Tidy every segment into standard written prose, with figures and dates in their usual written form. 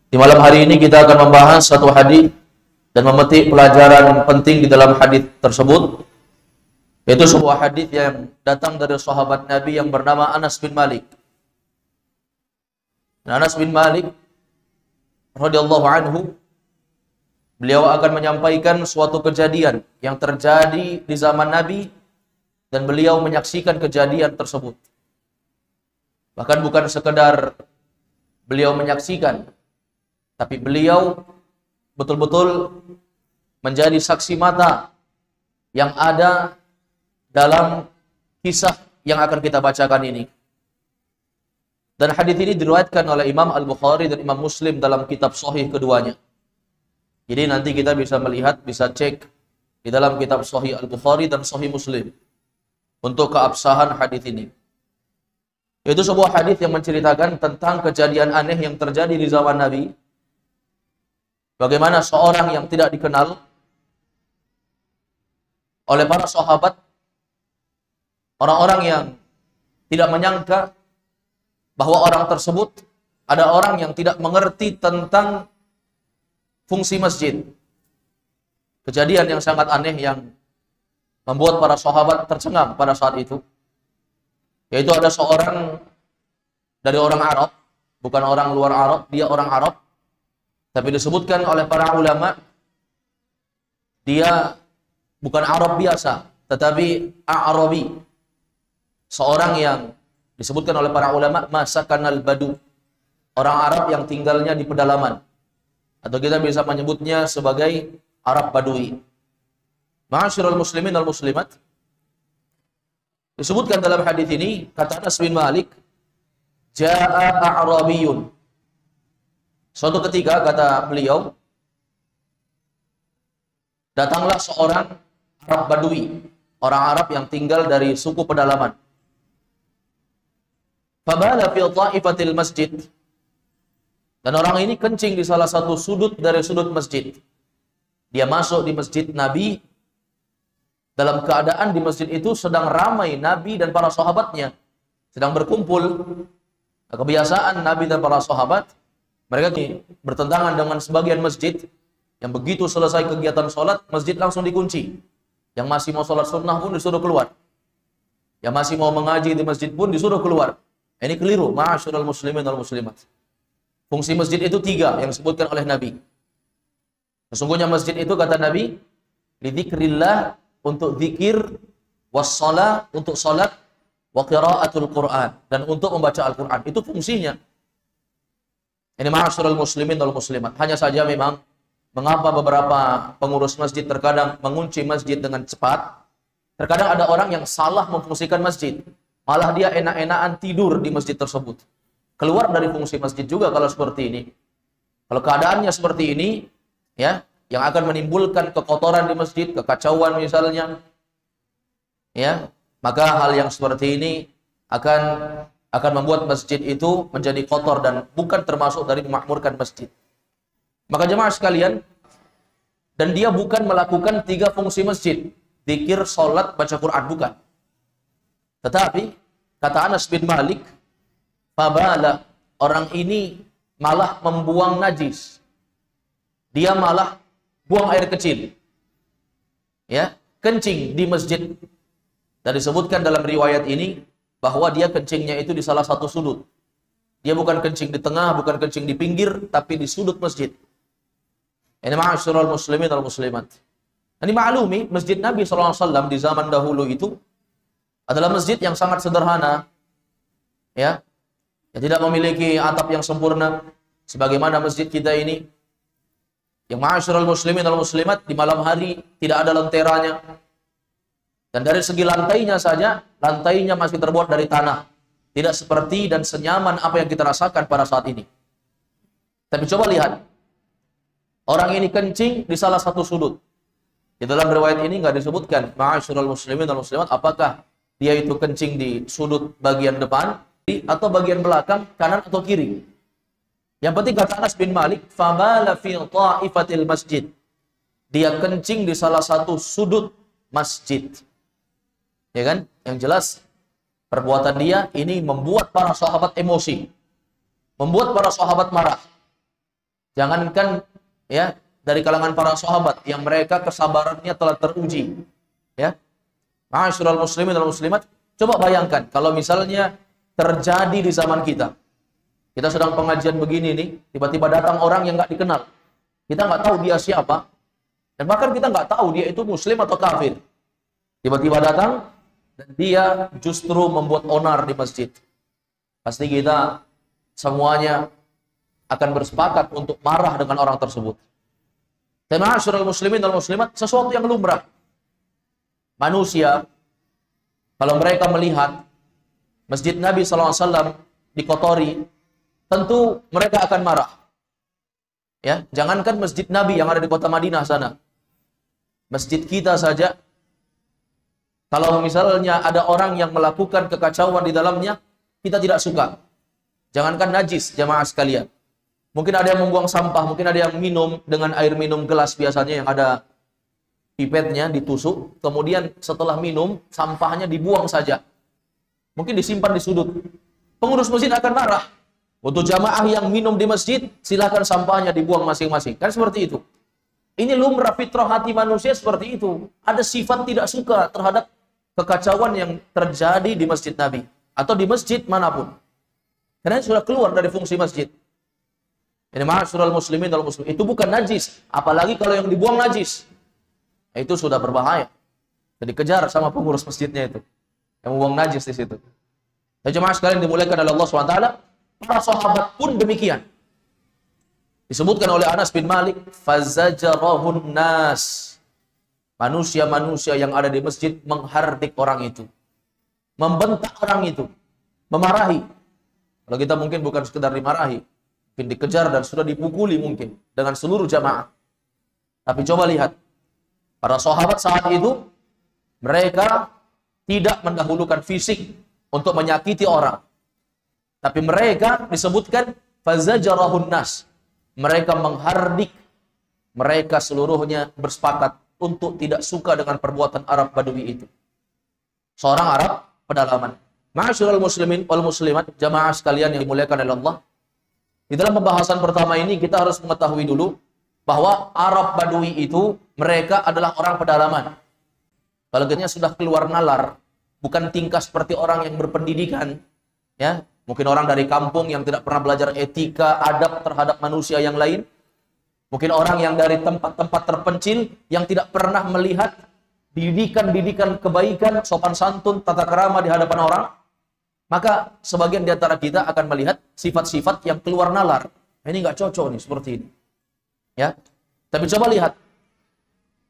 Di malam hari ini kita akan membahas satu hadis dan memetik pelajaran penting di dalam hadis tersebut, yaitu sebuah hadis yang datang dari sahabat Nabi yang bernama Anas bin Malik. Dan Anas bin Malik radhiyallahu anhu, beliau akan menyampaikan suatu kejadian yang terjadi di zaman Nabi dan beliau menyaksikan kejadian tersebut. Bahkan bukan sekedar beliau menyaksikan, tapi beliau betul-betul menjadi saksi mata yang ada dalam kisah yang akan kita bacakan ini. Dan hadis ini diriwayatkan oleh Imam Al-Bukhari dan Imam Muslim dalam kitab sahih keduanya. Jadi nanti kita bisa melihat, bisa cek di dalam kitab sahih Al-Bukhari dan sahih Muslim untuk keabsahan hadis ini. Itu sebuah hadis yang menceritakan tentang kejadian aneh yang terjadi di zaman Nabi. Bagaimana seorang yang tidak dikenal oleh para sahabat, orang-orang yang tidak menyangka bahwa orang tersebut ada orang yang tidak mengerti tentang fungsi masjid. Kejadian yang sangat aneh yang membuat para sahabat tercengang pada saat itu, yaitu ada seorang dari orang Arab, bukan orang luar Arab, dia orang Arab, tapi disebutkan oleh para ulama dia bukan Arab biasa, tetapi Arabi, seorang yang disebutkan oleh para ulama masakanal badu, orang Arab yang tinggalnya di pedalaman, atau kita bisa menyebutnya sebagai Arab Badui. Ma'asyiral muslimin wal muslimat, disebutkan dalam hadis ini, kata Anas bin Malik, jaa'a a'rabiyun. Suatu ketika, kata beliau, datanglah seorang Arab Badui, orang Arab yang tinggal dari suku pedalaman. Fabala fi ta'ifatil masjid. Dan orang ini kencing di salah satu sudut dari sudut masjid. Dia masuk di masjid Nabi, dalam keadaan di masjid itu sedang ramai Nabi dan para sahabatnya, sedang berkumpul. Kebiasaan Nabi dan para sahabat, mereka bertentangan dengan sebagian masjid yang begitu selesai kegiatan sholat, masjid langsung dikunci. Yang masih mau sholat sunnah pun disuruh keluar. Yang masih mau mengaji di masjid pun disuruh keluar. Ini keliru, ma'asyiral muslimin wal muslimat. Fungsi masjid itu 3 yang disebutkan oleh Nabi. Sesungguhnya masjid itu, kata Nabi, lidzikrillah, untuk zikir, wassalah, untuk salat, wa qiraatul Qur'an, dan untuk membaca Al-Qur'an. Itu fungsinya. Ini ma'asyiral muslimin wal muslimat. Hanya saja memang mengapa beberapa pengurus masjid terkadang mengunci masjid dengan cepat. Terkadang ada orang yang salah memfungsikan masjid. Malah dia enak-enakan tidur di masjid tersebut. Keluar dari fungsi masjid juga kalau seperti ini. Kalau keadaannya seperti ini, ya, yang akan menimbulkan kekotoran di masjid, kekacauan misalnya, ya, maka hal yang seperti ini akan membuat masjid itu menjadi kotor dan bukan termasuk dari memakmurkan masjid. Maka jemaah sekalian, dan dia bukan melakukan 3 fungsi masjid, zikir, sholat, baca Quran, bukan. Tetapi, kata Anas bin Malik, fabala, orang ini malah membuang najis. Dia malah buang air kecil. Ya, kencing di masjid. Dan disebutkan dalam riwayat ini, bahwa dia kencingnya itu di salah satu sudut. Dia bukan kencing di tengah, bukan kencing di pinggir, tapi di sudut masjid. Ini ma'asyiral muslimin wal muslimat. Ini maklumi, masjid Nabi SAW di zaman dahulu itu adalah masjid yang sangat sederhana, ya, yang tidak memiliki atap yang sempurna, sebagaimana masjid kita ini, yang ma'asyiral muslimin wal muslimat, di malam hari tidak ada lenteranya. Dan dari segi lantainya saja, lantainya masih terbuat dari tanah. Tidak seperti dan senyaman apa yang kita rasakan pada saat ini. Tapi coba lihat, orang ini kencing di salah satu sudut. Di dalam riwayat ini nggak disebutkan, ma'asyiral muslimin wal muslimat, apakah dia itu kencing di sudut bagian depan atau bagian belakang, kanan atau kiri. Yang penting kata Anas bin Malik, fabala fi ta'ifatil masjid. Dia kencing di salah satu sudut masjid. Ya kan? Yang jelas perbuatan dia ini membuat para sahabat emosi. Membuat para sahabat marah. Jangankan ya dari kalangan para sahabat yang mereka kesabarannya telah teruji. Ya. Ma'asyiral muslimin dan muslimat, coba bayangkan kalau misalnya terjadi di zaman kita. Kita sedang pengajian begini nih, tiba-tiba datang orang yang nggak dikenal. Kita nggak tahu dia siapa, dan bahkan kita nggak tahu dia itu muslim atau kafir. Tiba-tiba datang, dan dia justru membuat onar di masjid. Pasti kita semuanya akan bersepakat untuk marah dengan orang tersebut. Dan ma'asyiral muslimin dan muslimat, sesuatu yang lumrah. Manusia, kalau mereka melihat masjid Nabi SAW dikotori, tentu mereka akan marah. Ya, jangankan masjid Nabi yang ada di kota Madinah sana, masjid kita saja, kalau misalnya ada orang yang melakukan kekacauan di dalamnya, kita tidak suka. Jangankan najis, jamaah sekalian. Mungkin ada yang membuang sampah, mungkin ada yang minum dengan air minum gelas biasanya yang ada pipetnya ditusuk, kemudian setelah minum, sampahnya dibuang saja. Mungkin disimpan di sudut. Pengurus masjid akan marah. Untuk jamaah yang minum di masjid, silakan sampahnya dibuang masing-masing. Kan seperti itu. Ini lumrah fitrah hati manusia seperti itu. Ada sifat tidak suka terhadap kekacauan yang terjadi di masjid Nabi. Atau di masjid manapun. Karena sudah keluar dari fungsi masjid. Ini ma'asyiral muslimin dan muslimin. Itu bukan najis. Apalagi kalau yang dibuang najis. Itu sudah berbahaya. Jadi kejar sama pengurus masjidnya itu. Yang membuang najis di situ. Dan jemaah sekalian dimuliakan oleh Allah SWT. Para sahabat pun demikian. Disebutkan oleh Anas bin Malik. Fazajarahun nas. Manusia-manusia yang ada di masjid menghardik orang itu. Membentak orang itu. Memarahi. Kalau kita mungkin bukan sekedar dimarahi. Mungkin dikejar dan sudah dipukuli mungkin. Dengan seluruh jamaah. Tapi coba lihat. Para sahabat saat itu, mereka tidak mendahulukan fisik untuk menyakiti orang. Tapi mereka disebutkan fazajarahun nas. Mereka menghardik. Mereka seluruhnya bersepakat untuk tidak suka dengan perbuatan Arab Badui itu. Seorang Arab pedalaman. Ma'asyiral muslimin wal muslimat, jamaah sekalian yang dimuliakan oleh Allah. Di dalam pembahasan pertama ini kita harus mengetahui dulu bahwa Arab Badui itu mereka adalah orang pedalaman. Kalau kita sudah keluar nalar, bukan tingkah seperti orang yang berpendidikan, ya, mungkin orang dari kampung yang tidak pernah belajar etika, adab terhadap manusia yang lain, mungkin orang yang dari tempat-tempat terpencil yang tidak pernah melihat didikan-didikan kebaikan, sopan santun, tata krama di hadapan orang, maka sebagian di antara kita akan melihat sifat-sifat yang keluar nalar. Ini nggak cocok nih seperti ini. Ya, tapi coba lihat,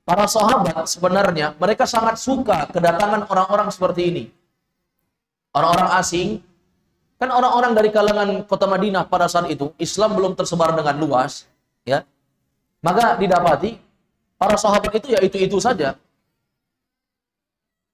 para sahabat sebenarnya mereka sangat suka kedatangan orang-orang seperti ini. Orang-orang asing, kan orang-orang dari kalangan kota Madinah pada saat itu Islam belum tersebar dengan luas, ya. Maka didapati para sahabat itu ya itu saja.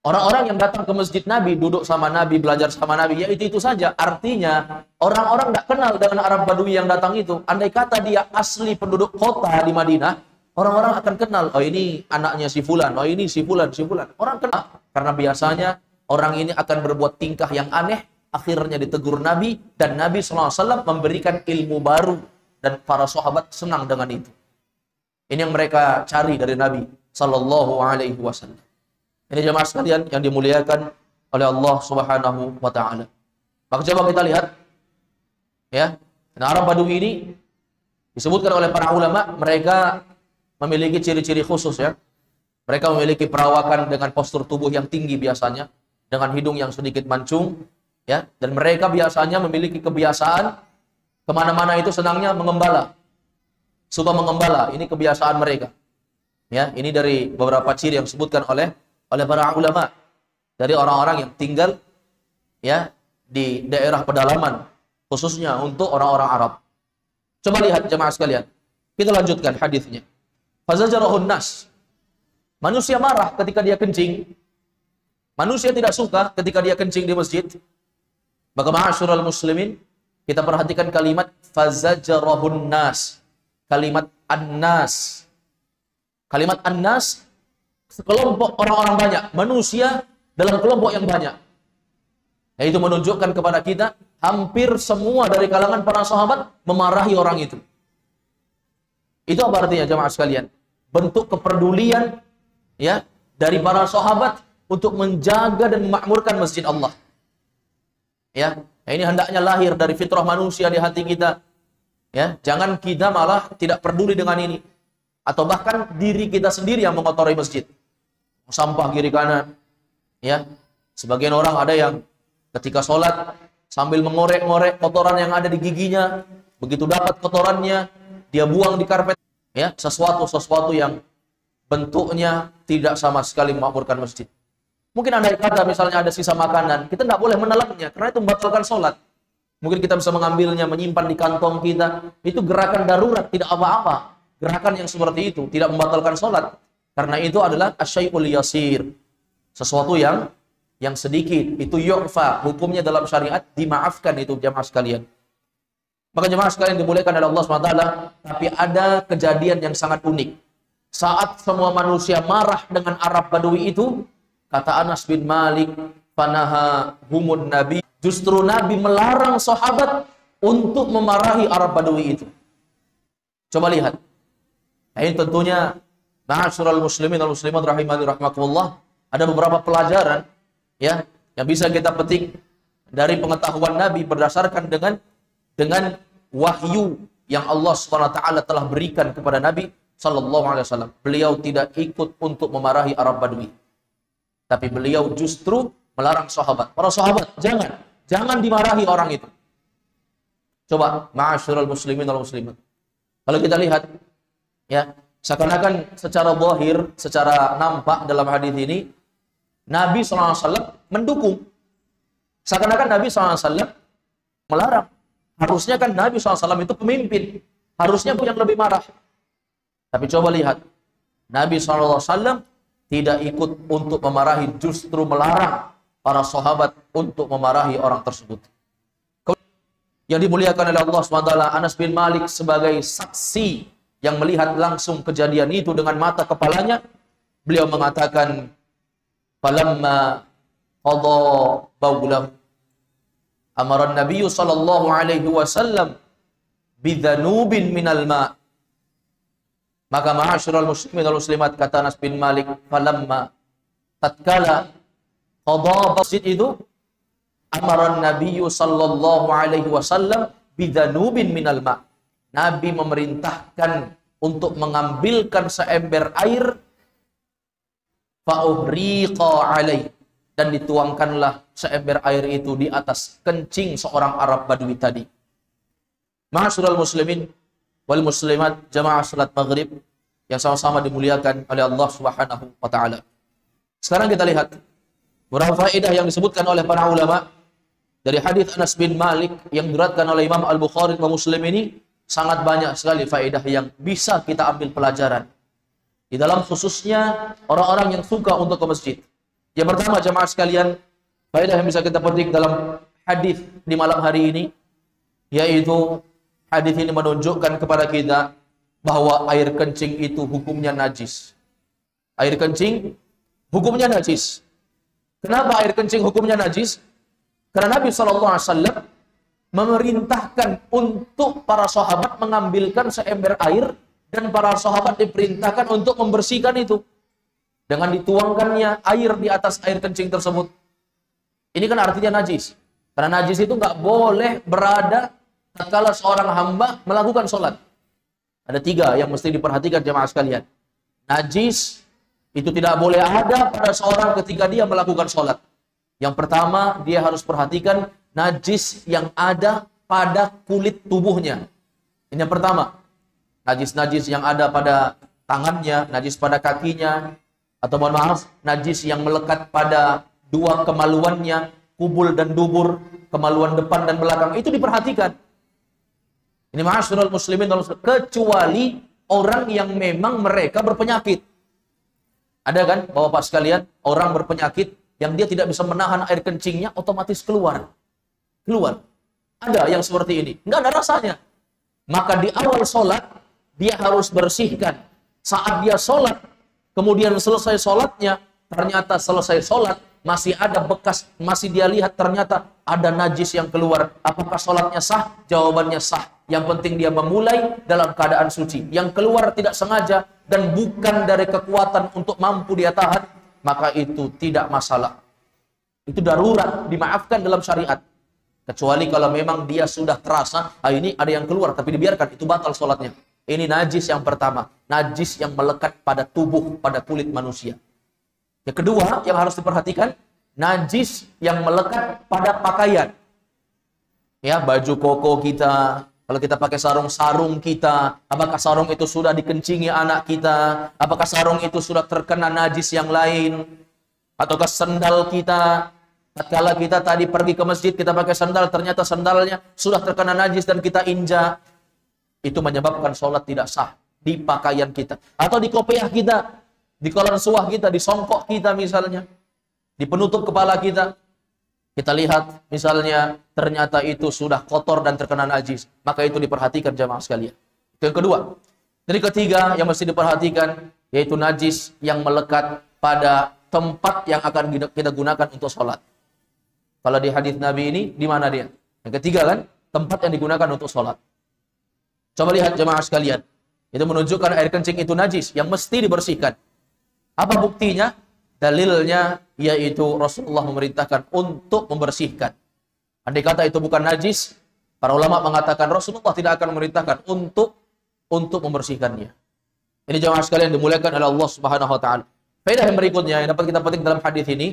Orang-orang yang datang ke masjid Nabi, duduk sama Nabi, belajar sama Nabi, ya itu saja. Artinya, orang-orang tidak kenal dengan Arab Badui yang datang itu. Andai kata dia asli penduduk kota di Madinah, orang-orang akan kenal. Oh ini anaknya si Fulan, oh ini si Fulan, si Fulan. Orang kenal. Karena biasanya orang ini akan berbuat tingkah yang aneh, akhirnya ditegur Nabi, dan Nabi SAW memberikan ilmu baru. Dan para sahabat senang dengan itu. Ini yang mereka cari dari Nabi SAW. Ini jemaah sekalian yang dimuliakan oleh Allah Subhanahu wa taala. Maka coba kita lihat ya, Arab Badui ini disebutkan oleh para ulama, mereka memiliki ciri-ciri khusus ya. Mereka memiliki perawakan dengan postur tubuh yang tinggi biasanya, dengan hidung yang sedikit mancung ya, dan mereka biasanya memiliki kebiasaan kemana-mana itu senangnya mengembala. Suka mengembala, ini kebiasaan mereka. Ya, ini dari beberapa ciri yang disebutkan oleh para ulama dari orang-orang yang tinggal ya di daerah pedalaman, khususnya untuk orang-orang Arab. Coba lihat jemaah sekalian. Kita lanjutkan hadisnya. Fazajarahun nas. Manusia marah ketika dia kencing. Manusia tidak suka ketika dia kencing di masjid. Maka ma'asyiral muslimin, kita perhatikan kalimat fazajarahun nas. Kalimat an-nas. Kalimat an-nas, sekelompok orang-orang banyak, manusia dalam kelompok yang banyak. Nah, itu menunjukkan kepada kita hampir semua dari kalangan para sahabat memarahi orang itu. Itu apa artinya jemaah sekalian? Bentuk kepedulian ya dari para sahabat untuk menjaga dan memakmurkan masjid Allah. Ya, ini hendaknya lahir dari fitrah manusia di hati kita. Ya, jangan kita malah tidak peduli dengan ini, atau bahkan diri kita sendiri yang mengotori masjid. Sampah kiri kanan. Ya, sebagian orang ada yang ketika sholat sambil mengorek-ngorek kotoran yang ada di giginya, begitu dapat kotorannya dia buang di karpet. Ya, sesuatu yang bentuknya tidak sama sekali memakmurkan masjid. Mungkin andai kata misalnya ada sisa makanan, kita tidak boleh menelannya karena itu membatalkan sholat. Mungkin kita bisa mengambilnya, menyimpan di kantong kita. Itu gerakan darurat, tidak apa-apa. Gerakan yang seperti itu tidak membatalkan sholat. Karena itu adalah asyai'ul yasir. Sesuatu yang sedikit. Itu yu'fa. Hukumnya dalam syariat dimaafkan itu jamaah sekalian. Maka jemaah sekalian dimuliakan oleh Allah SWT, tapi ada kejadian yang sangat unik. Saat semua manusia marah dengan Arab Badui itu, kata Anas bin Malik, "Fanaha humun Nabi." Justru Nabi melarang sahabat untuk memarahi Arab Badui itu. Coba lihat. Nah, ini tentunya, ma'asyiral muslimin wal muslimat rahimani rahmakumullah, ada beberapa pelajaran ya yang bisa kita petik dari pengetahuan Nabi berdasarkan dengan wahyu yang Allah SWT telah berikan kepada Nabi SAW. Beliau tidak ikut untuk memarahi Arab Badui, tapi beliau justru melarang sahabat. Para sahabat, jangan dimarahi orang itu. Coba, ma'asyiral muslimin wal muslimat. Kalau kita lihat, ya, seakan-akan secara zahir, secara nampak dalam hadis ini, Nabi SAW mendukung. Seakan-akan Nabi SAW melarang. Harusnya kan Nabi SAW itu pemimpin. Harusnya yang lebih marah. Tapi coba lihat. Nabi SAW tidak ikut untuk memarahi, justru melarang para sahabat untuk memarahi orang tersebut. Yang dimuliakan oleh Allah SWT, Anas bin Malik sebagai saksi yang melihat langsung kejadian itu dengan mata kepalanya, beliau mengatakan, "Falamma qada baulahu, amara Nabi sallallahu alaihi wasallam bidhanubin minal ma." Maka ma'asyiral muslimin wal muslimat, kata Anas bin Malik, falamma, tatkala qada masjid itu, amara Nabi sallallahu alaihi wasallam bidhanubin minal ma. Nabi memerintahkan untuk mengambilkan seember air, fa'uhriqa alaih, dan dituangkanlah seember air itu di atas kencing seorang Arab Badui tadi. Ma'asyiral muslimin wal muslimat, jamaah salat maghrib yang sama-sama dimuliakan oleh Allah Subhanahu wa taala. Sekarang kita lihat beberapa faedah yang disebutkan oleh para ulama dari hadis Anas bin Malik yang diriwayatkan oleh Imam Al-Bukhari dan Muslim ini. Sangat banyak sekali faedah yang bisa kita ambil pelajaran. Di dalam khususnya orang-orang yang suka untuk ke masjid. Yang pertama jemaah sekalian, faedah yang bisa kita petik dalam hadis di malam hari ini, yaitu hadis ini menunjukkan kepada kita bahwa air kencing itu hukumnya najis. Air kencing hukumnya najis. Kenapa air kencing hukumnya najis? Karena Nabi SAW memerintahkan untuk para sahabat mengambilkan seember air, dan para sahabat diperintahkan untuk membersihkan itu dengan dituangkannya air di atas air kencing tersebut. Ini kan artinya najis. Karena najis itu nggak boleh berada tatkala seorang hamba melakukan sholat. Ada 3 yang mesti diperhatikan jemaah sekalian. Najis itu tidak boleh ada pada seorang ketika dia melakukan sholat. Yang pertama, dia harus perhatikan najis yang ada pada kulit tubuhnya. Ini yang pertama. Najis-najis yang ada pada tangannya, najis pada kakinya, atau mohon maaf, najis yang melekat pada 2 kemaluannya, kubul dan dubur, kemaluan depan dan belakang, itu diperhatikan. Ini ma'asyiral muslimin, kecuali orang yang memang mereka berpenyakit. Ada kan, Bapak sekalian, orang berpenyakit yang dia tidak bisa menahan air kencingnya, otomatis keluar. Ada yang seperti ini, nggak ada rasanya. Maka di awal sholat, dia harus bersihkan. Saat dia sholat, kemudian selesai sholatnya, ternyata selesai sholat, masih ada bekas, masih dia lihat ternyata ada najis yang keluar. Apakah sholatnya sah? Jawabannya sah. Yang penting dia memulai dalam keadaan suci. Yang keluar tidak sengaja dan bukan dari kekuatan untuk mampu dia tahan, maka itu tidak masalah. Itu darurat, dimaafkan dalam syariat. Kecuali kalau memang dia sudah terasa, ini ada yang keluar, tapi dibiarkan, itu batal sholatnya. Ini najis yang pertama. Najis yang melekat pada tubuh, pada kulit manusia. Yang kedua, yang harus diperhatikan, najis yang melekat pada pakaian. Ya, baju koko kita, kalau kita pakai sarung kita, apakah sarung itu sudah dikencingi anak kita? Apakah sarung itu sudah terkena najis yang lain? Ataukah sendal kita, tatkala kita tadi pergi ke masjid, kita pakai sandal, ternyata sandalnya sudah terkena najis dan kita injak. Itu menyebabkan sholat tidak sah di pakaian kita. Atau di kopiah kita, di kolan suah kita, di songkok kita misalnya, di penutup kepala kita. Kita lihat misalnya ternyata itu sudah kotor dan terkena najis. Maka itu diperhatikan jamaah sekalian. Itu yang kedua. Jadi ketiga yang mesti diperhatikan, yaitu najis yang melekat pada tempat yang akan kita gunakan untuk sholat. Kalau di hadis Nabi ini, di mana dia? Yang ketiga kan, tempat yang digunakan untuk sholat. Coba lihat jemaah sekalian. Itu menunjukkan air kencing itu najis, yang mesti dibersihkan. Apa buktinya? Dalilnya, yaitu Rasulullah memerintahkan untuk membersihkan. Andai kata itu bukan najis, para ulama mengatakan Rasulullah tidak akan memerintahkan untuk membersihkannya. Ini jemaah sekalian dimuliakan oleh Allah Subhanahu wa taala. Faedah yang berikutnya yang dapat kita petik dalam hadis ini,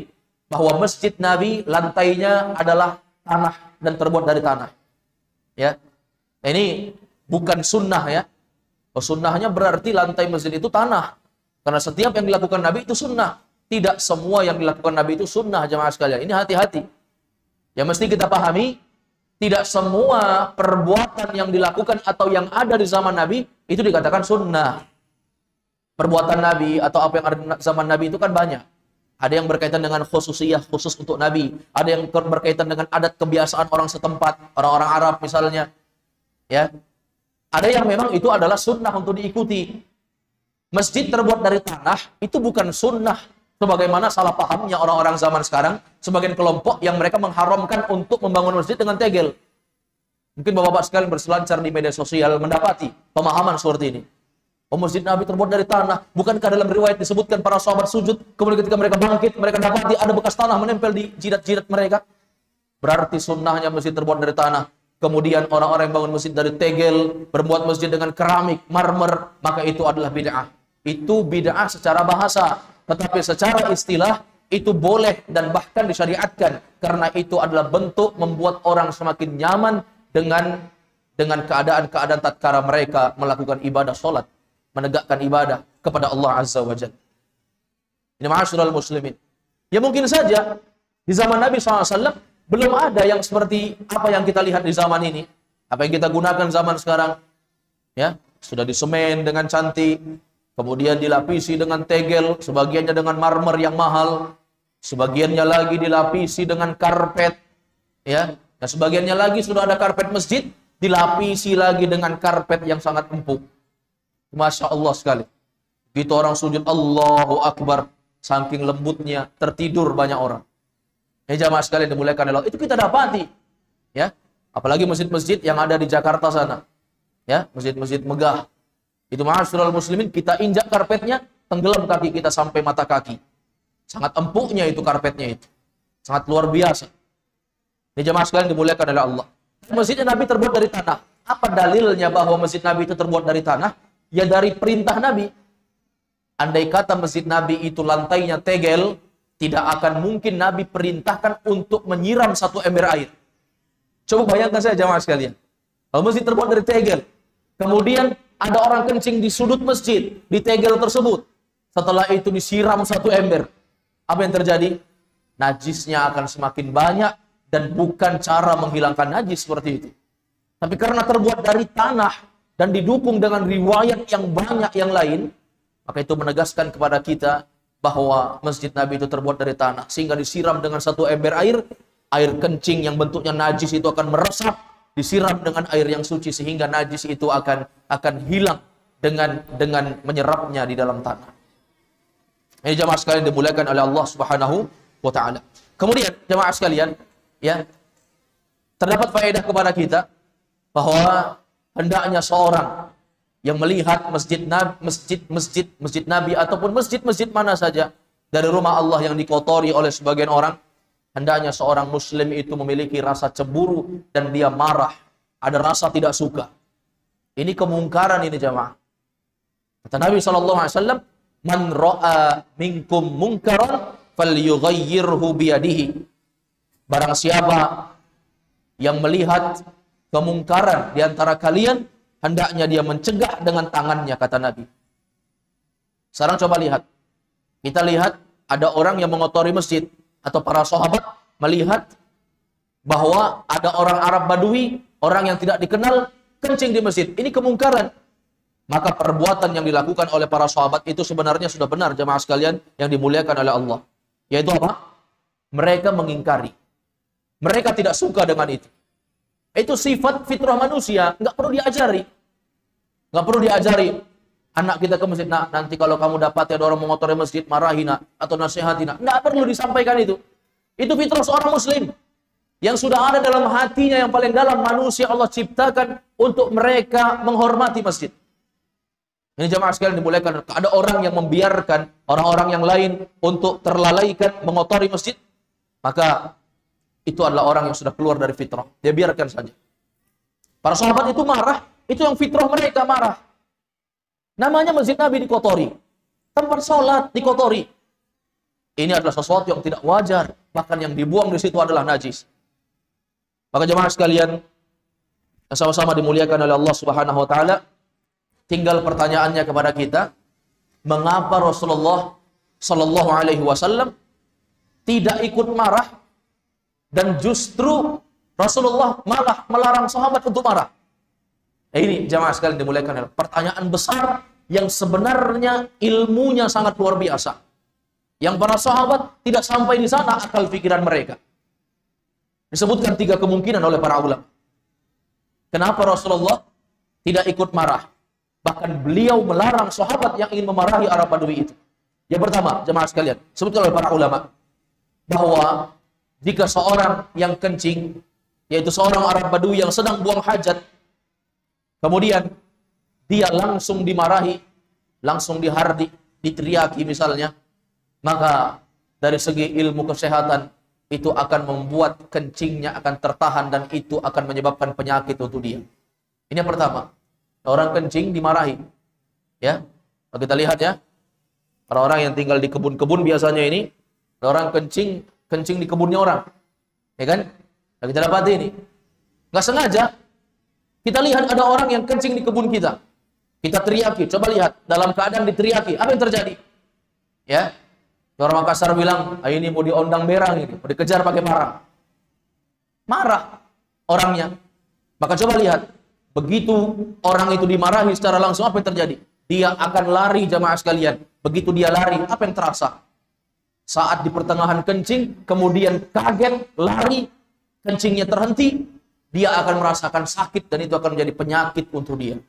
bahwa masjid Nabi lantainya adalah tanah dan terbuat dari tanah. Ya, ini bukan sunnah ya. Sunnahnya berarti lantai masjid itu tanah. Karena setiap yang dilakukan Nabi itu sunnah. Tidak semua yang dilakukan Nabi itu sunnah jemaah sekalian. Ini hati-hati. Yang mesti kita pahami, tidak semua perbuatan yang dilakukan atau yang ada di zaman Nabi itu dikatakan sunnah. Perbuatan Nabi atau apa yang ada di zaman Nabi itu kan banyak. Ada yang berkaitan dengan khususiyah, khusus untuk Nabi. Ada yang berkaitan dengan adat kebiasaan orang setempat, orang-orang Arab misalnya. Ya. Ada yang memang itu adalah sunnah untuk diikuti. Masjid terbuat dari tanah itu bukan sunnah. Sebagaimana salah pahamnya orang-orang zaman sekarang, sebagian kelompok yang mereka mengharamkan untuk membangun masjid dengan tegel. Mungkin bapak-bapak sekalian berselancar di media sosial mendapati pemahaman seperti ini. Masjid Nabi terbuat dari tanah. Bukankah dalam riwayat disebutkan para sahabat sujud, kemudian ketika mereka bangkit, mereka dapati ada bekas tanah menempel di jidat-jidat mereka. Berarti sunnahnya masjid terbuat dari tanah. Kemudian orang-orang yang bangun masjid dari tegel, berbuat masjid dengan keramik, marmer, maka itu adalah bid'ah. Itu bid'ah secara bahasa. Tetapi secara istilah, itu boleh dan bahkan disyariatkan. Karena itu adalah bentuk membuat orang semakin nyaman dengan keadaan-keadaan tatkala mereka melakukan ibadah sholat. Menegakkan ibadah kepada Allah Azza wa Jalla. Ini ma'asyiral muslimin. Ya mungkin saja di zaman Nabi SAW belum ada yang seperti apa yang kita lihat di zaman ini. Apa yang kita gunakan zaman sekarang. Ya, sudah disemen dengan cantik, kemudian dilapisi dengan tegel, sebagiannya dengan marmer yang mahal, sebagiannya lagi dilapisi dengan karpet, ya. Dan sebagiannya lagi sudah ada karpet masjid, dilapisi lagi dengan karpet yang sangat empuk. Masya Allah sekali. Begitu orang sujud, Allahu Akbar. Saking lembutnya, tertidur banyak orang. Jamaah sekalian dimuliakan Allah. Itu kita dapati. Ya. Apalagi masjid-masjid yang ada di Jakarta sana. Ya, masjid-masjid megah. Itu ma'asyiral muslimin, kita injak karpetnya, tenggelam kaki kita sampai mata kaki. Sangat empuknya itu karpetnya itu. Sangat luar biasa. Ini jamaah sekalian dimuliakan oleh Allah. Masjid Nabi terbuat dari tanah. Apa dalilnya bahwa masjid Nabi itu terbuat dari tanah? Ya dari perintah Nabi. Andai kata masjid Nabi itu lantainya tegel, tidak akan mungkin Nabi perintahkan untuk menyiram satu ember air. Coba bayangkan saya jamaah sekalian. Kalau masjid terbuat dari tegel, kemudian ada orang kencing di sudut masjid, di tegel tersebut. Setelah itu disiram satu ember. Apa yang terjadi? Najisnya akan semakin banyak dan bukan cara menghilangkan najis seperti itu. Tapi karena terbuat dari tanah, dan didukung dengan riwayat yang banyak yang lain, maka itu menegaskan kepada kita bahwa masjid Nabi itu terbuat dari tanah, sehingga disiram dengan satu ember air kencing yang bentuknya najis itu akan meresap, disiram dengan air yang suci sehingga najis itu akan hilang dengan menyerapnya di dalam tanah. Ini jamaah sekalian dimuliakan oleh Allah Subhanahu wa taala. Kemudian jamaah sekalian, ya, terdapat faedah kepada kita bahwa hendaknya seorang yang melihat masjid Nabi ataupun masjid-masjid mana saja dari rumah Allah yang dikotori oleh sebagian orang, hendaknya seorang muslim itu memiliki rasa cemburu dan dia marah, ada rasa tidak suka. Ini kemungkaran ini jamaah. Kata Nabi SAW, man ra'a minkum munkaran falyughayyirhu biyadihi. Barang siapa yang melihat kemungkaran di antara kalian, hendaknya dia mencegah dengan tangannya, kata Nabi. Sekarang coba lihat. Kita lihat ada orang yang mengotori masjid, atau para sahabat melihat bahwa ada orang Arab Badui, orang yang tidak dikenal, kencing di masjid. Ini kemungkaran. Maka perbuatan yang dilakukan oleh para sahabat itu sebenarnya sudah benar, jemaah sekalian yang dimuliakan oleh Allah. Yaitu apa? Mereka mengingkari. Mereka tidak suka dengan itu. Itu sifat fitrah manusia, nggak perlu diajari. Nggak perlu diajari. Anak kita ke masjid, nah, nanti kalau kamu dapat ada orang mengotori masjid, marahin atau nasihatin. Nggak perlu disampaikan itu. Itu fitrah seorang muslim. Yang sudah ada dalam hatinya yang paling dalam, manusia Allah ciptakan untuk mereka menghormati masjid. Ini jamaah sekalian dimuliakan. Ada orang yang membiarkan orang-orang yang lain untuk terlalaikan mengotori masjid, maka itu adalah orang yang sudah keluar dari fitrah. Dia biarkan saja. Para sahabat itu marah, itu yang fitrah mereka marah. Namanya masjid Nabi dikotori, tempat sholat dikotori. Ini adalah sesuatu yang tidak wajar, bahkan yang dibuang di situ adalah najis. Maka jemaah sekalian, sama-sama dimuliakan oleh Allah Subhanahu wa taala, tinggal pertanyaannya kepada kita, mengapa Rasulullah sallallahu alaihi wasallam tidak ikut marah dan justru Rasulullah malah melarang sahabat untuk marah? Ini jemaah sekalian dimuliakan oleh Allah, pertanyaan besar yang sebenarnya ilmunya sangat luar biasa. Yang para sahabat tidak sampai di sana akal pikiran mereka. Disebutkan 3 kemungkinan oleh para ulama. Kenapa Rasulullah tidak ikut marah? Bahkan beliau melarang sahabat yang ingin memarahi Arab Badui itu. Yang pertama, jemaah sekalian, disebutkan oleh para ulama bahwa jika seorang yang kencing, yaitu seorang Arab Badui yang sedang buang hajat, kemudian dia langsung dimarahi, langsung dihardik, diteriaki misalnya, maka dari segi ilmu kesehatan itu akan membuat kencingnya akan tertahan dan itu akan menyebabkan penyakit untuk dia. Ini yang pertama. Orang kencing dimarahi. Ya. Kalau kita lihat ya, orang-orang yang tinggal di kebun-kebun biasanya ini, orang kencing di kebunnya orang. Ya kan? Nah, kita dapat ini. Nggak sengaja kita lihat ada orang yang kencing di kebun kita. Kita teriaki, coba lihat dalam keadaan diteriaki, apa yang terjadi? Ya. Orang Makassar bilang, ah, ini mau diondang berang ini, mau dikejar pakai parang. Marah orangnya. Maka coba lihat, begitu orang itu dimarahi secara langsung, apa yang terjadi? Dia akan lari, jamaah sekalian. Begitu dia lari, apa yang terasa? Saat di pertengahan kencing, kemudian kaget, lari, kencingnya terhenti, dia akan merasakan sakit dan itu akan menjadi penyakit untuk dia.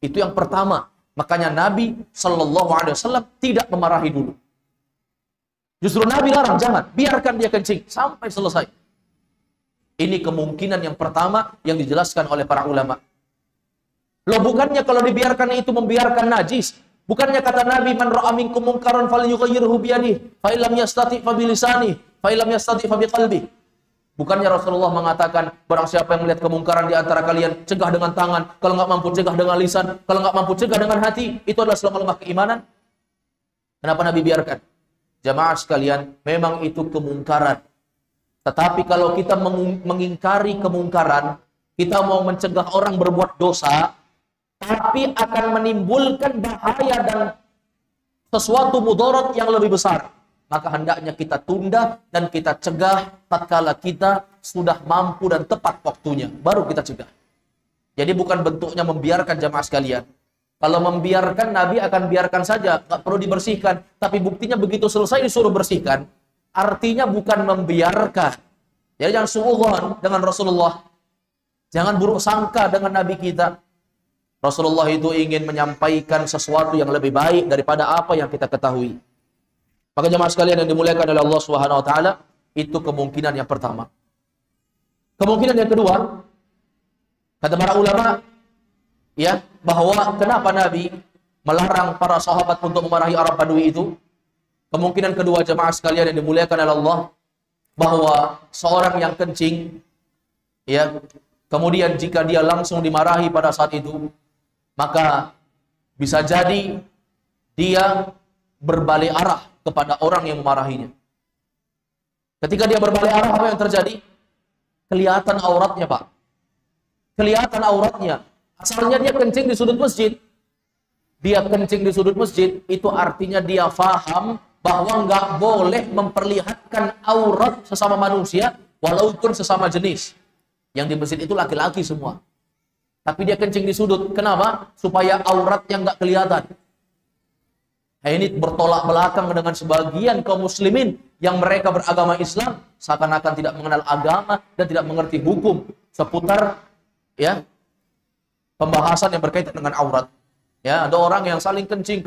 Itu yang pertama. Makanya Nabi SAW tidak memarahi dulu. Justru Nabi larang, jangan, biarkan dia kencing sampai selesai. Ini kemungkinan yang pertama yang dijelaskan oleh para ulama. Loh, bukannya kalau dibiarkan itu membiarkan najis? Bukannya kata Nabi, man ra'a minkum munkaran falyughayyirhu biyadihi, fa illam yastati' fa bilisanihi, fa illam yastati' fa biqalbihi. Bukannya Rasulullah mengatakan, barang siapa yang melihat kemungkaran di antara kalian, cegah dengan tangan, kalau nggak mampu cegah dengan lisan, kalau nggak mampu cegah dengan hati, itu adalah selemah-lemah keimanan. Kenapa Nabi biarkan? Jamaah sekalian, memang itu kemungkaran. Tetapi kalau kita mengingkari kemungkaran, kita mau mencegah orang berbuat dosa, tapi akan menimbulkan bahaya dan sesuatu mudarat yang lebih besar, maka hendaknya kita tunda dan kita cegah tatkala kita sudah mampu dan tepat waktunya, baru kita cegah. Jadi bukan bentuknya membiarkan, jamaah sekalian. Kalau membiarkan, Nabi akan biarkan saja, nggak perlu dibersihkan. Tapi buktinya begitu selesai disuruh bersihkan, artinya bukan membiarkan. Jadi jangan suudzon dengan Rasulullah. Jangan buruk sangka dengan Nabi kita. Rasulullah itu ingin menyampaikan sesuatu yang lebih baik daripada apa yang kita ketahui. Maka jemaah sekalian yang dimuliakan oleh Allah Subhanahu wa taala, itu kemungkinan yang pertama. Kemungkinan yang kedua, kata para ulama, ya, bahwa kenapa Nabi melarang para sahabat untuk memarahi Arab Badui itu. Kemungkinan kedua jemaah sekalian yang dimuliakan oleh Allah, bahwa seorang yang kencing, ya, kemudian jika dia langsung dimarahi pada saat itu, maka bisa jadi dia berbalik arah kepada orang yang memarahinya. Ketika dia berbalik arah, apa yang terjadi? Kelihatan auratnya, Pak. Kelihatan auratnya. Asalnya dia kencing di sudut masjid. Dia kencing di sudut masjid, itu artinya dia faham bahwa nggak boleh memperlihatkan aurat sesama manusia, walaupun sesama jenis. Yang di masjid itu laki-laki semua. Tapi dia kencing di sudut. Kenapa? Supaya auratnya nggak kelihatan. Nah, ini bertolak belakang dengan sebagian kaum muslimin yang mereka beragama Islam, seakan-akan tidak mengenal agama dan tidak mengerti hukum seputar, ya, pembahasan yang berkaitan dengan aurat. Ya, ada orang yang saling kencing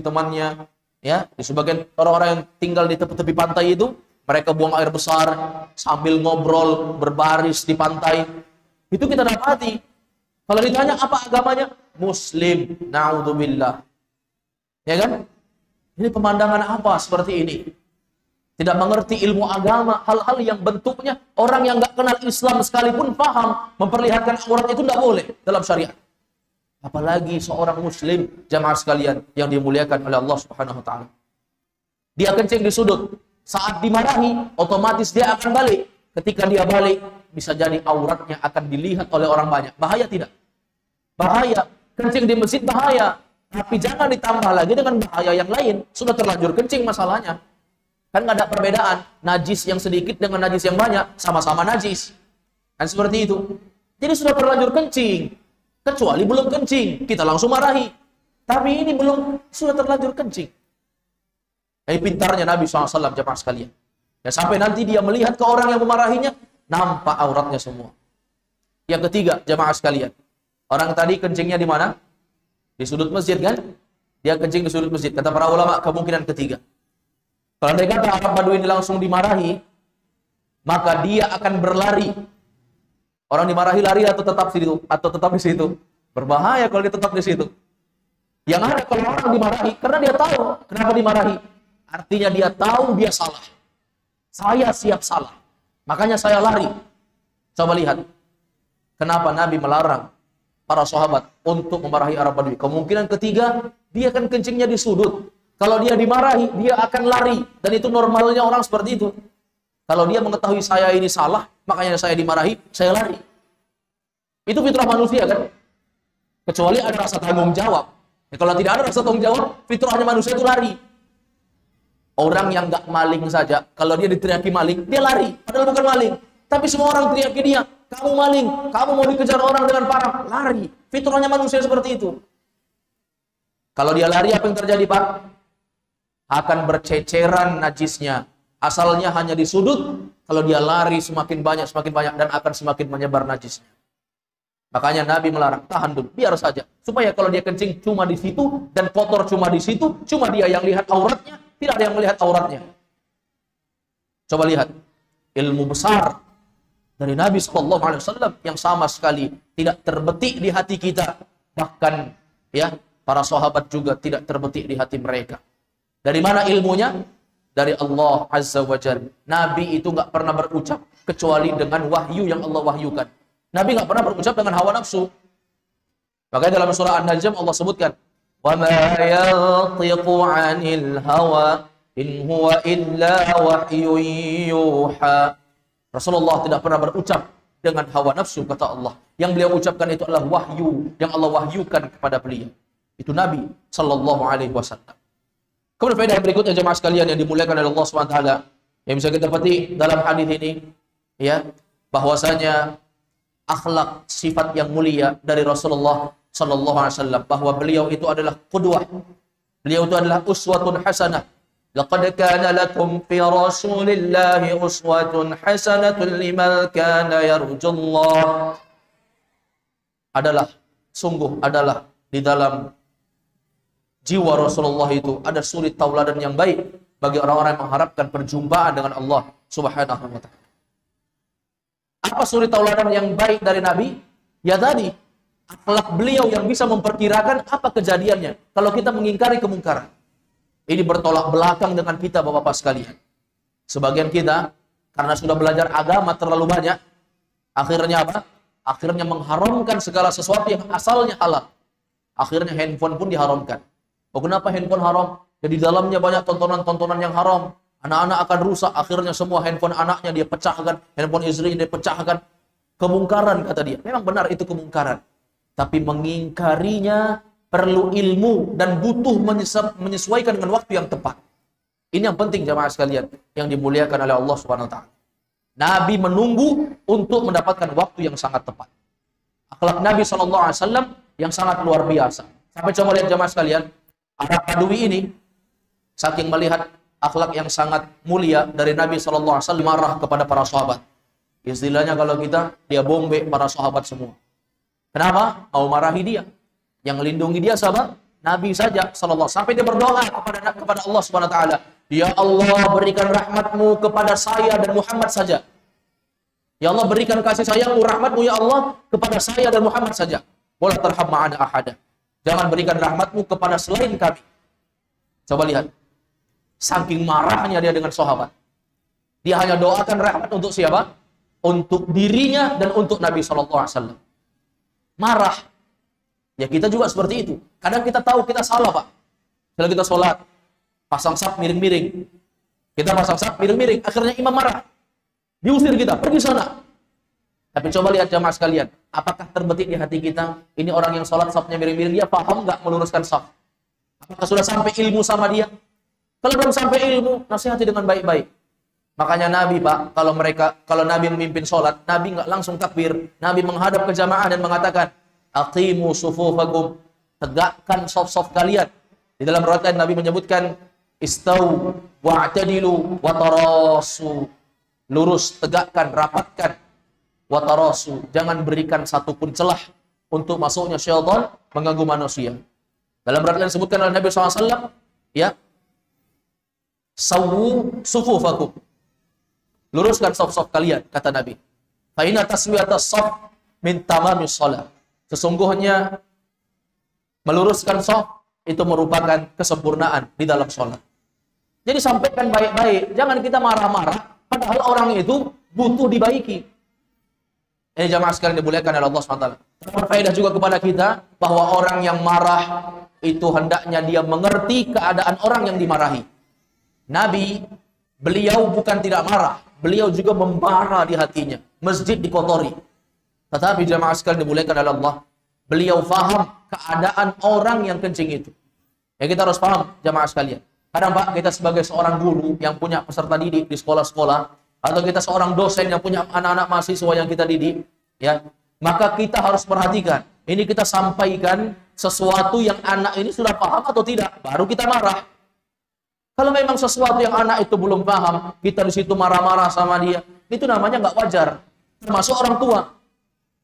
temannya. Ya, di sebagian orang-orang yang tinggal di tepi-tepi pantai itu, mereka buang air besar sambil ngobrol berbaris di pantai. Itu kita dapati. Kalau ditanya apa agamanya? Muslim. Na'udzubillah. Ya kan? Ini pemandangan apa seperti ini? Tidak mengerti ilmu agama, hal-hal yang bentuknya orang yang nggak kenal Islam sekalipun paham memperlihatkan aurat itu tidak boleh dalam syariat. Apalagi seorang muslim, jamaah sekalian yang dimuliakan oleh Allah Subhanahu wa taala. Dia kencing di sudut. Saat dimarahi, otomatis dia akan balik. Ketika dia balik, bisa jadi auratnya akan dilihat oleh orang banyak. Bahaya tidak? Bahaya. Kencing di masjid bahaya. Tapi jangan ditambah lagi dengan bahaya yang lain. Sudah terlanjur kencing masalahnya. Kan nggak ada perbedaan. Najis yang sedikit dengan najis yang banyak, sama-sama najis. Kan seperti itu. Jadi sudah terlanjur kencing. Kecuali belum kencing, kita langsung marahi. Tapi ini belum, sudah terlanjur kencing. Ini pintarnya Nabi SAW, jemaah sekalian. Dan sampai nanti dia melihat ke orang yang memarahinya, nampak auratnya semua. Yang ketiga, jemaah sekalian. Orang tadi kencingnya di mana? Di sudut masjid kan? Dia kencing di sudut masjid. Kata para ulama, kemungkinan ketiga. Kalau mereka kata Arab Badui ini langsung dimarahi, maka dia akan berlari. Orang dimarahi lari atau tetap di situ? Berbahaya kalau dia tetap di situ. Yang ada kalau orang dimarahi, karena dia tahu kenapa dimarahi. Artinya dia tahu dia salah. Saya siap salah. Makanya saya lari. Coba lihat. Kenapa Nabi melarang para sahabat untuk memarahi Arab Badui? Kemungkinan ketiga, dia akan kencingnya di sudut. Kalau dia dimarahi, dia akan lari. Dan itu normalnya orang seperti itu. Kalau dia mengetahui saya ini salah, makanya saya dimarahi, saya lari. Itu fitrah manusia kan? Kecuali ada rasa tanggung jawab. Ya, kalau tidak ada rasa tanggung jawab, fitrahnya manusia itu lari. Orang yang nggak maling saja, kalau dia diteriaki maling, dia lari. Padahal bukan maling. Tapi semua orang teriaki dia, kamu maling, kamu mau dikejar orang dengan parang, lari. Fitrahnya manusia seperti itu. Kalau dia lari, apa yang terjadi, Pak? Akan berceceran najisnya. Asalnya hanya di sudut, kalau dia lari semakin banyak dan akan semakin menyebar najisnya. Makanya Nabi melarang, tahan dulu, biar saja. Supaya kalau dia kencing cuma di situ, dan kotor cuma di situ, cuma dia yang lihat auratnya, tidak ada yang melihat auratnya. Coba lihat, ilmu besar dari Nabi SAW yang sama sekali tidak terbetik di hati kita. Bahkan ya para sahabat juga tidak terbetik di hati mereka. Dari mana ilmunya? Dari Allah Azza wa Jalla. Nabi itu nggak pernah berucap kecuali dengan wahyu yang Allah wahyukan. Nabi nggak pernah berucap dengan hawa nafsu. Makanya dalam surah An-Najm Allah sebutkan, "Wa ma yantiqu 'anil hawa in huwa illa wahyun yuha." Rasulullah tidak pernah berucap dengan hawa nafsu, kata Allah. Yang beliau ucapkan itu adalah wahyu yang Allah wahyukan kepada beliau. Itu Nabi sallallahu alaihi wasallam. Kemudian faedah berikutnya jemaah sekalian yang dimuliakan oleh Allah Subhanahu wa taala, yang bisa kita petik dalam hadis ini, ya, bahwasanya akhlak sifat yang mulia dari Rasulullah sallallahu alaihi wasallam, bahwa beliau itu adalah qudwah. Beliau itu adalah uswatun hasanah. Laqad kana lakum fi Rasulillahi uswatun hasanatun liman kana yarjullah. Sungguh adalah di dalam jiwa Rasulullah itu ada suri tauladan yang baik bagi orang-orang yang mengharapkan perjumpaan dengan Allah Subhanahu wa taala. Apa suri tauladan yang baik dari Nabi? Ya tadi, akhlak beliau yang bisa memperkirakan apa kejadiannya kalau kita mengingkari kemungkaran. Ini bertolak belakang dengan kita, Bapak-bapak sekalian. Sebagian kita karena sudah belajar agama terlalu banyak, akhirnya apa? Akhirnya mengharamkan segala sesuatu yang asalnya halal. Akhirnya handphone pun diharamkan. Oh, kenapa handphone haram? Jadi dalamnya banyak tontonan-tontonan yang haram. Anak-anak akan rusak. Akhirnya semua handphone anaknya dia pecahkan, handphone istrinya dia pecahkan. Kemungkaran, kata dia. Memang benar itu kemungkaran. Tapi mengingkarinya perlu ilmu dan butuh menyesuaikan dengan waktu yang tepat. Ini yang penting jamaah sekalian yang dimuliakan oleh Allah Subhanahu wa taala. Nabi menunggu untuk mendapatkan waktu yang sangat tepat. Akhlak Nabi SAW yang sangat luar biasa. Sampai coba lihat jamaah sekalian, Arab Badui ini saking melihat akhlak yang sangat mulia dari Nabi SAW marah kepada para sahabat. Istilahnya kalau kita, dia bombe para sahabat semua. Kenapa? Mau marahi dia. Yang melindungi dia siapa? Nabi saja sallallahu sampai dia berdoa kepada Allah Subhanahu wa taala, "Ya Allah, berikan rahmatmu kepada saya dan Muhammad saja." Ya Allah, berikan kasih sayangmu, rahmatmu ya Allah kepada saya dan Muhammad saja. Wala tarham ma'ana ahada. Jangan berikan rahmatmu kepada selain kami. Coba lihat. Saking marahnya dia dengan sahabat. Dia hanya doakan rahmat untuk siapa? Untuk dirinya dan untuk Nabi SAW. Marah. Ya kita juga seperti itu. Kadang kita tahu kita salah, Pak. Kalau kita sholat, pasang saf miring-miring. Kita pasang saf miring-miring. Akhirnya imam marah. Diusir kita, pergi sana. Tapi coba lihat jamaah sekalian, apakah terbetik di hati kita, ini orang yang sholat safnya miring-miring, dia paham nggak meluruskan saf? Apakah sudah sampai ilmu sama dia? Kalau belum sampai ilmu, nasihati dengan baik-baik. Makanya Nabi, Pak, kalau Nabi memimpin sholat, Nabi nggak langsung takbir. Nabi menghadap ke jamaah dan mengatakan, aqimu sufufakum, tegakkan saf-saf kalian. Di dalam riwayat Nabi menyebutkan, istau wa'tadilu wa tarasu. Lurus, tegakkan, rapatkan. Watarasu, jangan berikan satupun celah untuk masuknya syaitan mengganggu manusia. Dalam riwayat yang disebutkan oleh Nabi SAW, ya, sawu sufufakum, luruskan saf-saf kalian, kata Nabi. Fa inna taswiyatas saf min tamamis shalah. Sesungguhnya meluruskan saf itu merupakan kesempurnaan di dalam sholat. Jadi sampaikan baik-baik, jangan kita marah-marah padahal orang itu butuh dibaiki. Ini jamaah sekalian dimuliakan oleh Allah SWT. Berfaedah juga kepada kita bahwa orang yang marah itu hendaknya dia mengerti keadaan orang yang dimarahi. Nabi, beliau bukan tidak marah, beliau juga membara di hatinya. Masjid dikotori. Tetapi jamaah sekalian dimuliakan oleh Allah, beliau faham keadaan orang yang kencing itu. Ya kita harus paham jamaah sekalian. Kadang Pak, kita sebagai seorang guru yang punya peserta didik di sekolah-sekolah, atau kita seorang dosen yang punya anak-anak mahasiswa yang kita didik, ya, maka kita harus perhatikan. Ini kita sampaikan sesuatu yang anak ini sudah paham atau tidak, baru kita marah. Kalau memang sesuatu yang anak itu belum paham, kita di situ marah-marah sama dia, itu namanya nggak wajar. Termasuk orang tua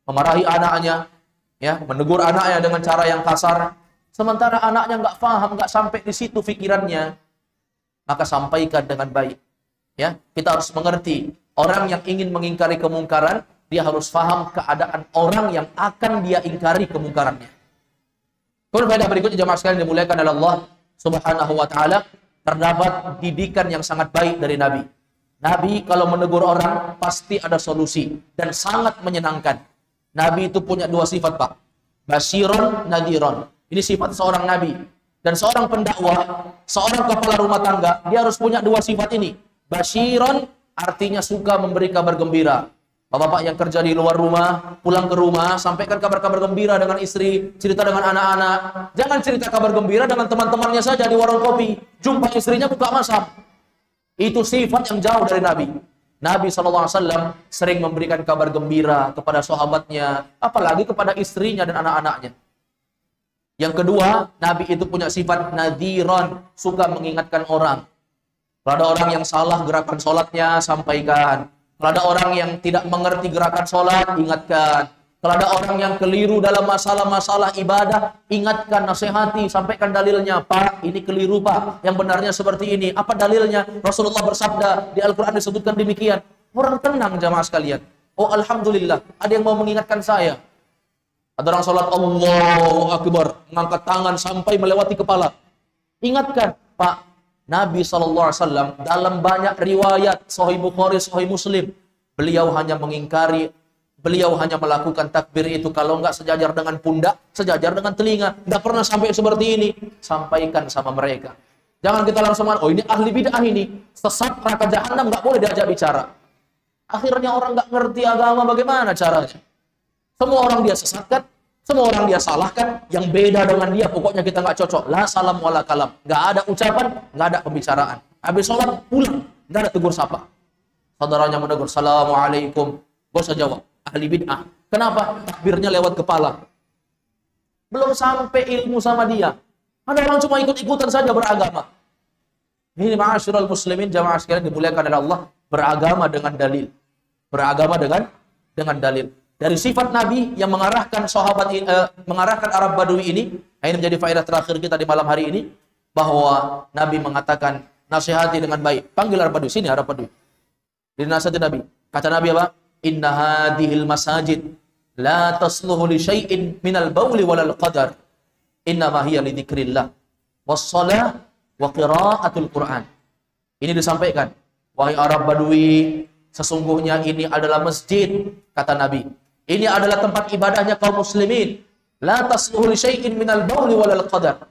memarahi anaknya, ya, menegur anaknya dengan cara yang kasar, sementara anaknya nggak paham, nggak sampai di situ pikirannya, maka sampaikan dengan baik. Ya, kita harus mengerti orang yang ingin mengingkari kemungkaran, dia harus paham keadaan orang yang akan dia ingkari kemungkarannya. Kemudian faedah berikutnya jemaah sekalian dimuliakan oleh Allah Subhanahu wa taala, terdapat didikan yang sangat baik dari Nabi. Nabi kalau menegur orang pasti ada solusi dan sangat menyenangkan. Nabi itu punya dua sifat, Pak. Basyiron, nadhiron. Ini sifat seorang nabi. Dan seorang pendakwah, seorang kepala rumah tangga, dia harus punya dua sifat ini. Basyiron artinya suka memberi kabar gembira. Bapak-bapak yang kerja di luar rumah, pulang ke rumah, sampaikan kabar-kabar gembira dengan istri, cerita dengan anak-anak. Jangan cerita kabar gembira dengan teman-temannya saja di warung kopi. Jumpa istrinya buka masam. Itu sifat yang jauh dari Nabi. Nabi SAW sering memberikan kabar gembira kepada sahabatnya, apalagi kepada istrinya dan anak-anaknya. Yang kedua, Nabi itu punya sifat nadhiron, suka mengingatkan orang. Kalau ada orang yang salah gerakan sholatnya, sampaikan. Kalau ada orang yang tidak mengerti gerakan sholat, ingatkan. Kalau ada orang yang keliru dalam masalah-masalah ibadah, ingatkan, nasihati, sampaikan dalilnya. Pak, ini keliru Pak, yang benarnya seperti ini. Apa dalilnya? Rasulullah bersabda, di Al-Quran disebutkan demikian. Orang tenang jamaah sekalian. Oh Alhamdulillah, ada yang mau mengingatkan saya. Ada orang sholat Allahu Akbar, mengangkat tangan sampai melewati kepala. Ingatkan, Pak, Nabi SAW dalam banyak riwayat Sahih Bukhari, Sahih Muslim, beliau hanya mengingkari, beliau hanya melakukan takbir itu kalau enggak sejajar dengan pundak, sejajar dengan telinga. Enggak pernah sampai seperti ini. Sampaikan sama mereka. Jangan kita langsung oh ini ahli bid'ah ini, sesat neraka jahanam, enggak boleh diajak bicara. Akhirnya orang enggak ngerti agama bagaimana caranya. Semua orang dia sesatkan, semua orang dia salahkan, yang beda dengan dia pokoknya kita nggak cocok. La salam wala kalam, nggak ada ucapan, nggak ada pembicaraan. Habis sholat pulang, nggak ada tegur sapa. Saudaranya menegur, Assalamualaikum, bos jawab, ahli bid'ah. Kenapa? Takbirnya lewat kepala. Belum sampai ilmu sama dia. Ada orang cuma ikut-ikutan saja beragama. Ini ma'asyiral muslimin, jamaah sekalian dimuliakan oleh Allah, beragama dengan dalil. Beragama dengan dalil. Dari sifat Nabi yang mengarahkan mengarahkan Arab Badui ini menjadi faedah terakhir kita di malam hari ini, bahwa Nabi mengatakan, nasihati dengan baik. Panggil Arab Badui, sini Arab Badui. Dinasihati Nabi. Kata Nabi apa? Inna hadhil masajid la tasluhu li syai'in minal bauli walal qadar. Inna ma hiya li dzikrillah was-shalah wa qiraatul Qur'an. Ini disampaikan, wahai Arab Badui, sesungguhnya ini adalah masjid, kata Nabi. Ini adalah tempat ibadahnya kaum muslimin. La tasluhu li syai'in minal bauli walal qadar.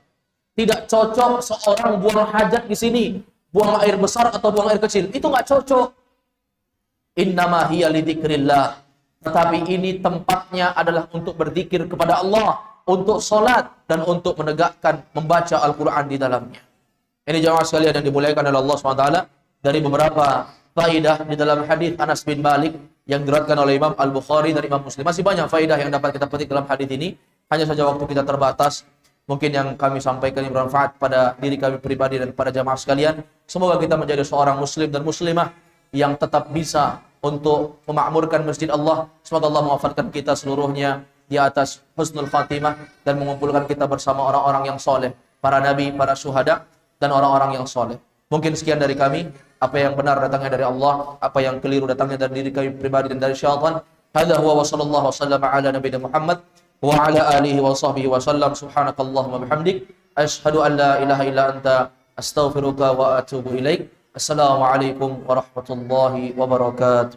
Tidak cocok seorang buang hajat di sini, buang air besar atau buang air kecil. Itu enggak cocok. Innama hiya li dzikrillah. Tetapi ini tempatnya adalah untuk berzikir kepada Allah, untuk salat dan untuk menegakkan membaca Al-Qur'an di dalamnya. Ini jamaah sekalian yang dimuliakan oleh Allah SWT, dari beberapa faedah di dalam hadis Anas bin Malik yang diriwayatkan oleh Imam Al-Bukhari dan Imam Muslim. Masih banyak faedah yang dapat kita petik dalam hadis ini. Hanya saja waktu kita terbatas. Mungkin yang kami sampaikan yang bermanfaat pada diri kami pribadi dan pada jamaah sekalian. Semoga kita menjadi seorang muslim dan muslimah yang tetap bisa untuk memakmurkan masjid Allah. Semoga Allah mewafatkan kita seluruhnya di atas husnul khatimah dan mengumpulkan kita bersama orang-orang yang soleh, para nabi, para syuhada, dan orang-orang yang soleh. Mungkin sekian dari kami. Apa yang benar datangnya dari Allah, apa yang keliru datangnya dari diri kami pribadi dan dari syaitan. Hadza huwa wa sallallahu wasallam ala nabiyina Muhammad wa ala alihi wa sahbihi wa sallam. Subhanakallahumma bihamdik, asyhadu an la ilaha illa anta, astaghfiruka wa atubu ilaik. Assalamualaikum warahmatullahi wabarakatuh.